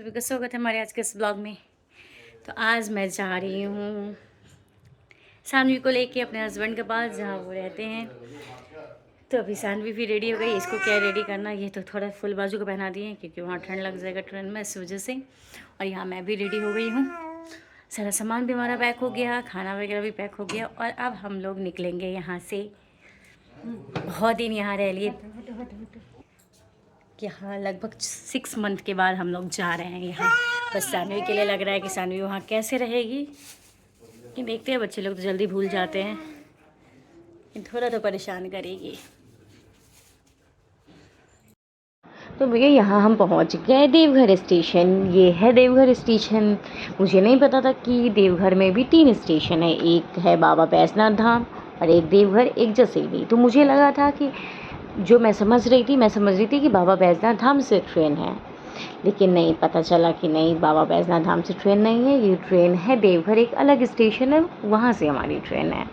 सभी का स्वागत है हमारे आज के इस ब्लॉग में। तो आज मैं जा रही हूँ सानवी को लेके अपने हस्बैंड के पास जहाँ वो रहते हैं। तो अभी सानवी भी रेडी हो गई। इसको क्या रेडी करना, ये तो थोड़ा फुल बाजू को पहना दिए क्योंकि वहाँ ठंड लग जाएगा ट्रेन में, इस वजह से। और यहाँ मैं भी रेडी हो गई हूँ। सारा सामान भी हमारा पैक हो गया, खाना वगैरह भी पैक हो गया। और अब हम लोग निकलेंगे यहाँ से। बहुत दिन यहाँ रह लिए, यहाँ लगभग 6 मंथ के बाद हम लोग जा रहे हैं यहाँ। बस सानवी के लिए लग रहा है कि सानवी वहाँ कैसे रहेगी, कि देखते हैं। बच्चे लोग तो जल्दी भूल जाते हैं, लेकिन थोड़ा तो परेशान करेगी। तो भैया यहाँ हम पहुँच गए देवघर स्टेशन। ये है देवघर स्टेशन। मुझे नहीं पता था कि देवघर में भी 3 स्टेशन है, एक है बाबा बैजनाथ धाम और एक देवघर, एक जसईवी। तो मुझे लगा था कि जो मैं समझ रही थी कि बाबा बैजनाथ धाम से ट्रेन है, लेकिन नहीं, पता चला कि नहीं, बाबा बैजनाथ धाम से ट्रेन नहीं है। ये ट्रेन है देवघर, एक अलग स्टेशन है, वहाँ से हमारी ट्रेन है।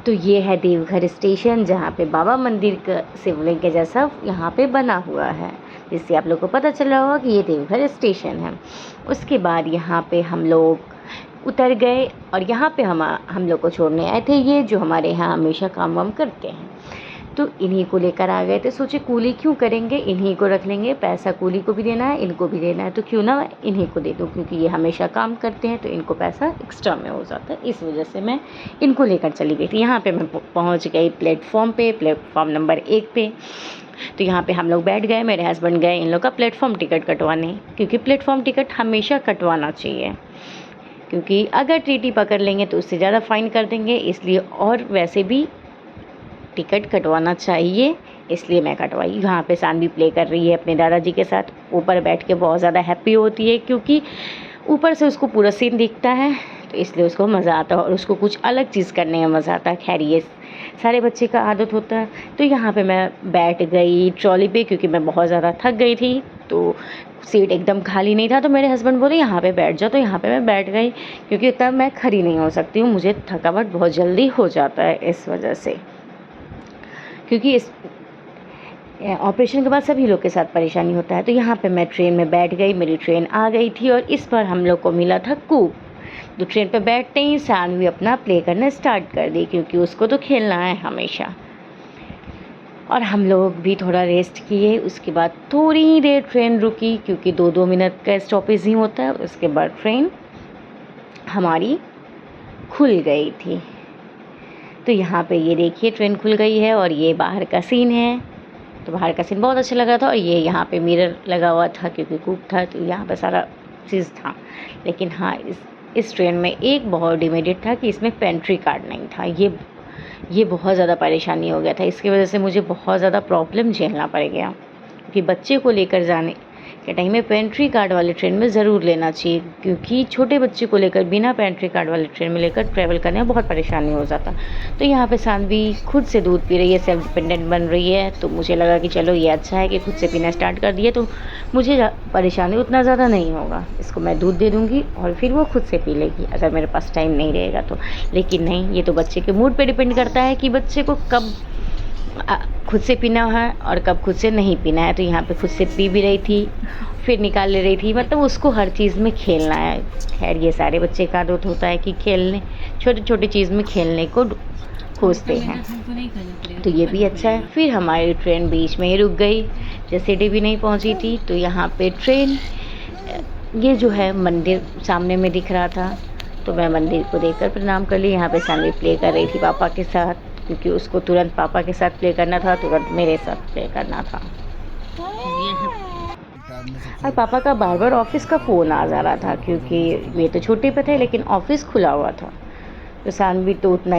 तो ये है देवघर स्टेशन, जहाँ पे बाबा मंदिर का शिवलिंग के जैसा यहाँ पे बना हुआ है, जिससे आप लोग को पता चल रहा होगा कि ये देवघर स्टेशन है। उसके बाद यहाँ पे हम लोग उतर गए और यहाँ पे हम लोग को छोड़ने आए थे ये जो हमारे यहाँ हमेशा काम वाम करते हैं। तो इन्हीं को लेकर आ गए थे। सोचे कूली क्यों करेंगे, इन्हीं को रख लेंगे, पैसा कूली को भी देना है, इनको भी देना है, तो क्यों ना इन्हीं को दे दूँ, क्योंकि ये हमेशा काम करते हैं तो इनको पैसा एक्स्ट्रा में हो जाता है। इस वजह से मैं इनको लेकर चली गई थी। यहाँ पे मैं पहुँच गई प्लेटफॉर्म नंबर 1 पे। तो यहाँ पे हम लोग बैठ गए, मेरे हस्बैंड गए इन लोग का प्लेटफॉर्म टिकट कटवाने, क्योंकि प्लेटफॉर्म टिकट हमेशा कटवाना चाहिए, क्योंकि अगर टीटी पकड़ लेंगे तो उससे ज़्यादा फ़ाइन कर देंगे, इसलिए। और वैसे भी टिकट कटवाना चाहिए, इसलिए मैं कटवाई। यहाँ पे सानवी प्ले कर रही है अपने दादाजी के साथ, ऊपर बैठ के बहुत ज़्यादा हैप्पी होती है, क्योंकि ऊपर से उसको पूरा सीन दिखता है, तो इसलिए उसको मज़ा आता है और उसको कुछ अलग चीज़ करने में मज़ा आता है। खैर, ये सारे बच्चे का आदत होता है। तो यहाँ पे मैं बैठ गई ट्रॉली पे, क्योंकि मैं बहुत ज़्यादा थक गई थी, तो सीट एकदम खाली नहीं था। तो मेरे हस्बैंड बोले यहाँ पे बैठ जाओ, तो यहाँ पे मैं बैठ गई, क्योंकि तब मैं खड़ी नहीं हो सकती हूँ, मुझे थकावट बहुत जल्दी हो जाता है इस वजह से। क्योंकि इस ऑपरेशन के बाद सभी लोग के साथ परेशानी होता है। तो यहाँ पे मैं ट्रेन में बैठ गई, मेरी ट्रेन आ गई थी और इस पर हम लोग को मिला था कूप। तो ट्रेन पे बैठते ही सानवी अपना प्ले करना स्टार्ट कर दी, क्योंकि उसको तो खेलना है हमेशा। और हम लोग भी थोड़ा रेस्ट किए। उसके बाद थोड़ी ही देर ट्रेन रुकी, क्योंकि 2-2 मिनट का स्टॉपेज ही होता है। उसके बाद ट्रेन हमारी खुल गई थी। तो यहाँ पे ये देखिए ट्रेन खुल गई है और ये बाहर का सीन है। तो बाहर का सीन बहुत अच्छा लगा था। और ये यहाँ पे मिरर लगा हुआ था, क्योंकि कूप था, तो यहाँ पे सारा चीज़ था। लेकिन हाँ, इस ट्रेन में एक बहुत डिमेरिट था कि इसमें पेंट्री कार्ड नहीं था। ये बहुत ज़्यादा परेशानी हो गया था। इसकी वजह से मुझे बहुत ज़्यादा प्रॉब्लम झेलना पड़ गया, क्योंकि बच्चे को लेकर जाने के टाइम में पेंट्री कार्ड वाले ट्रेन में ज़रूर लेना चाहिए, क्योंकि छोटे बच्चे को लेकर बिना पेंट्री कार्ड वाले ट्रेन में लेकर ट्रैवल करने में बहुत परेशानी हो जाता। तो यहाँ पे सानवी खुद से दूध पी रही है, सेल्फ डिपेंडेंट बन रही है। तो मुझे लगा कि चलो ये अच्छा है कि खुद से पीना स्टार्ट कर दिए, तो मुझे परेशानी उतना ज़्यादा नहीं होगा। इसको मैं दूध दे दूँगी और फिर वो खुद से पी लेगी, अगर मेरे पास टाइम नहीं रहेगा तो। लेकिन नहीं, ये तो बच्चे के मूड पर डिपेंड करता है कि बच्चे को कब खुद से पीना है और कब खुद से नहीं पीना है। तो यहाँ पे खुद से पी भी रही थी, फिर निकाल ले रही थी, मतलब उसको हर चीज़ में खेलना है। खैर, ये सारे बच्चे का आदत होता है कि खेलने, छोटी छोटी चीज़ में खेलने को खोजते हैं। तो ये भी अच्छा है। फिर हमारी ट्रेन बीच में ही रुक गई, जैसे भी नहीं पहुँची थी। तो यहाँ पे ट्रेन, ये जो है मंदिर सामने में दिख रहा था, तो मैं मंदिर को देखकर प्रणाम कर ली। यहाँ पे सानवी प्ले कर रही थी पापा के साथ, क्योंकि उसको तुरंत पापा के साथ प्ले करना था, तुरंत मेरे साथ प्ले करना था। और पापा का बार बार ऑफिस का फ़ोन आ जा रहा था, क्योंकि वे तो छुट्टी पे थे लेकिन ऑफिस खुला हुआ था। तो सानवी तो उतना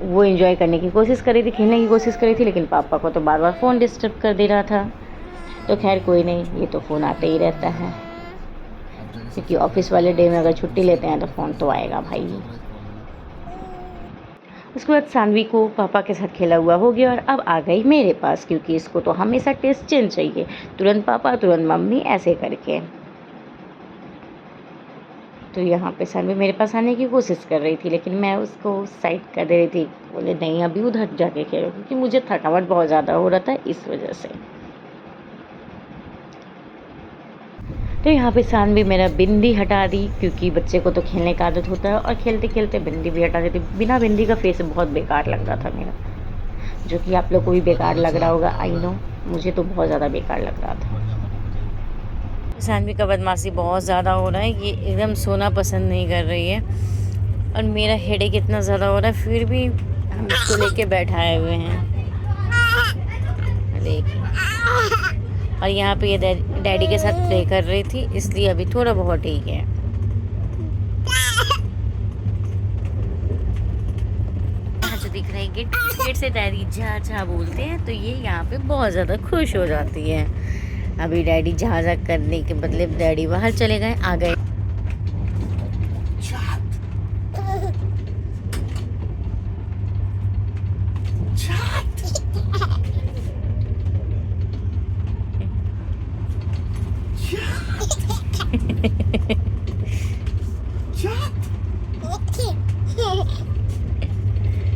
वो एंजॉय करने की कोशिश कर रही थी, खेलने की कोशिश कर रही थी, लेकिन पापा को तो बार बार फ़ोन डिस्टर्ब कर दे रहा था। तो खैर कोई नहीं, ये तो फ़ोन आते ही रहता है, क्योंकि ऑफिस वाले डे में अगर छुट्टी लेते हैं तो फ़ोन तो आएगा भाई। उसके बाद सानवी को पापा के साथ खेला हुआ हो गया और अब आ गई मेरे पास, क्योंकि इसको तो हमेशा टेस्ट चेंज चाहिए, तुरंत पापा तुरंत मम्मी ऐसे करके। तो यहाँ पे सानवी मेरे पास आने की कोशिश कर रही थी, लेकिन मैं उसको साइड कर दे रही थी। बोले नहीं, अभी उधर जाके खेलो, क्योंकि मुझे थकावट बहुत ज़्यादा हो रहा था इस वजह से। तो यहाँ पे सानवी मेरा बिंदी हटा दी, क्योंकि बच्चे को तो खेलने का आदत होता है, और खेलते खेलते बिंदी भी हटा देती। बिना बिंदी का फेस बहुत बेकार लग रहा था मेरा, जो कि आप लोग को भी बेकार लग रहा होगा, आई नो। मुझे तो बहुत ज़्यादा बेकार लग रहा था। सानवी का बदमाशी बहुत ज़्यादा हो रहा है, ये एकदम सोना पसंद नहीं कर रही है, और मेरा हेडेक इतना ज़्यादा हो रहा है, फिर भी हम इसको लेके बैठाए हुए हैं, देखिए। और यहाँ पे ये डैडी के साथ प्ले कर रही थी, इसलिए अभी थोड़ा बहुत ठीक है। यहाँ जो दिख रहा है गेट से डैडी झा झा बोलते हैं, तो ये यहाँ पे बहुत ज़्यादा खुश हो जाती है। अभी डैडी झा झा करने के बदले डैडी बाहर चले गए, आ गए।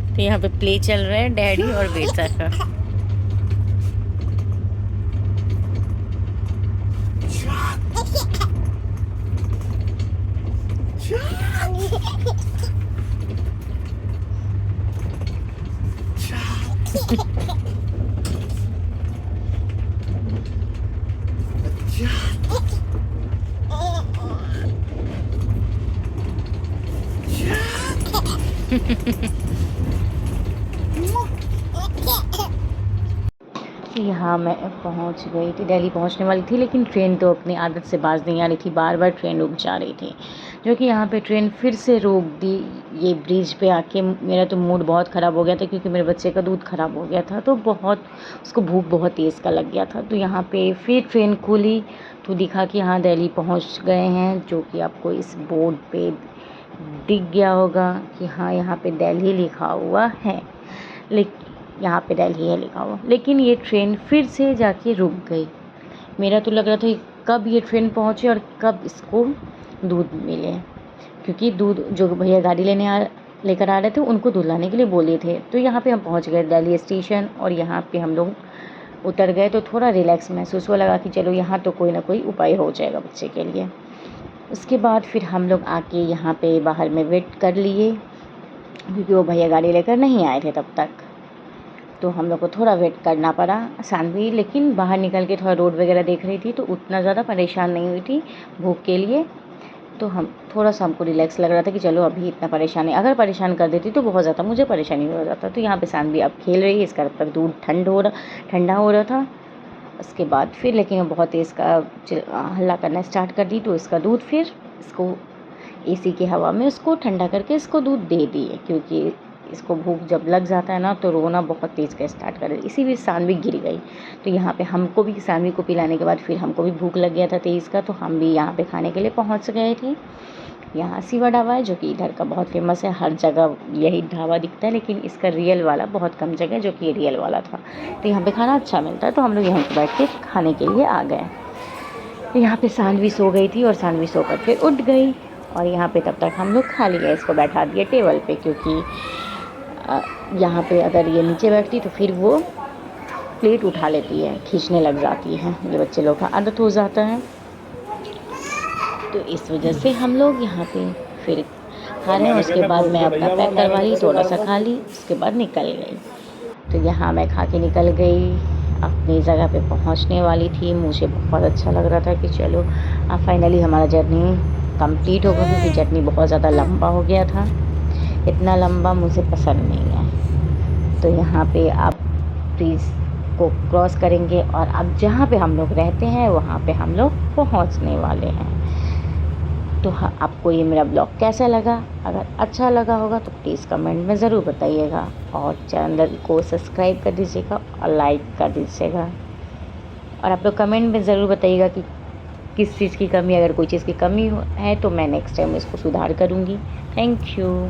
तो यहाँ पे प्ले चल रहा है डैडी और बेटा का। यहाँ मैं पहुँच गई थी, दिल्ली पहुँचने वाली थी, लेकिन ट्रेन तो अपनी आदत से बाज नहीं आ रही थी, बार बार ट्रेन रुक जा रही थी, जो कि यहाँ पे ट्रेन फिर से रोक दी। ये ब्रिज पे आके मेरा तो मूड बहुत ख़राब हो गया था, क्योंकि मेरे बच्चे का दूध ख़राब हो गया था, तो बहुत उसको भूख बहुत तेज़ का लग गया था। तो यहाँ पे फिर ट्रेन खुली तो दिखा कि हाँ दिल्ली पहुँच गए हैं, जो कि आपको इस बोर्ड पे दिख गया होगा कि हाँ यहाँ पे दिल्ली लिखा हुआ है, लेकिन यहाँ पे दिल्ली है लिखा हुआ, लेकिन ये ट्रेन फिर से जाके रुक गई। मेरा तो लग रहा था कब ये ट्रेन पहुँचे और कब इसको दूध मिले, क्योंकि दूध जो भैया गाड़ी लेकर आ रहे थे उनको दूध लाने के लिए बोले थे। तो यहाँ पे हम पहुँच गए दिल्ली स्टेशन, और यहाँ पे हम लोग उतर गए, तो थोड़ा रिलैक्स महसूस हुआ, लगा कि चलो यहाँ तो कोई ना कोई उपाय हो जाएगा बच्चे के लिए। उसके बाद फिर हम लोग आके यहाँ पे बाहर में वेट कर लिए, क्योंकि वो भैया गाड़ी लेकर नहीं आए थे तब तक, तो हम लोग को थोड़ा वेट करना पड़ा। सानवी लेकिन बाहर निकल के थोड़ा रोड वगैरह देख रही थी, तो उतना ज़्यादा परेशान नहीं हुई थी भूख के लिए, तो हम थोड़ा सा हमको रिलैक्स लग रहा था कि चलो अभी इतना परेशान नहीं, अगर परेशान कर देती तो बहुत ज़्यादा मुझे परेशानी हो जाता। तो यहाँ पे सानवी अब खेल रही है, इसका तब तक दूध ठंडा हो रहा था। उसके बाद फिर लेकिन बहुत तेज़ का हल्ला करना स्टार्ट कर दी, तो इसका दूध फिर इसको एसी की हवा में उसको ठंडा करके इसको दूध दे दिए, क्योंकि इसको भूख जब लग जाता है ना तो रोना बहुत तेज़ का स्टार्ट कर, इसी बीच सानवी गिर गई। तो यहाँ पे हमको भी सानवी को पिलाने के बाद फिर हमको भी भूख लग गया था तेज़ का, तो हम भी यहाँ पे खाने के लिए पहुँच गए थे। यहाँ शिवा ढाबा है, जो कि इधर का बहुत फेमस है, हर जगह यही ढाबा दिखता है, लेकिन इसका रियल वाला बहुत कम जगह, जो कि ये रियल वाला था। तो यहाँ पे खाना अच्छा मिलता है, तो हम लोग यहाँ पर बैठ के खाने के लिए आ गए। तो यहाँ पे सानवी सो गई थी, और सानवी सो कर फिर उठ गई, और यहाँ पे तब तक हम लोग खा लिए, इसको बैठा दिए टेबल पे, क्योंकि यहाँ पे अगर ये नीचे बैठती तो फिर वो प्लेट उठा लेती है, खींचने लग जाती है, ये बच्चे लोग का आदत हो जाता है। तो इस वजह से हम लोग यहाँ पे फिर खा रहे हैं। उसके बाद मैं अपना पैक करवा ली, थोड़ा सा खा ली, उसके बाद निकल गई। तो यहाँ मैं खा के निकल गई, अपनी जगह पे पहुँचने वाली थी। मुझे बहुत अच्छा लग रहा था कि चलो अब फाइनली हमारा जर्नी कंप्लीट हो गया, क्योंकि जर्नी बहुत ज़्यादा लंबा हो गया था, इतना लंबा मुझे पसंद नहीं है। तो यहाँ पे आप ब्रिज को क्रॉस करेंगे, और अब जहाँ पे हम लोग रहते हैं वहाँ पे हम लोग पहुँचने वाले हैं। तो आपको ये मेरा ब्लॉग कैसा लगा? अगर अच्छा लगा होगा तो प्लीज़ कमेंट में ज़रूर बताइएगा, और चैनल को सब्सक्राइब कर दीजिएगा और लाइक कर दीजिएगा। और आप लोग कमेंट में ज़रूर बताइएगा कि किस चीज़ की कमी, अगर कोई चीज़ की कमी है तो मैं नेक्स्ट टाइम इसको सुधार करूँगी। Thank you.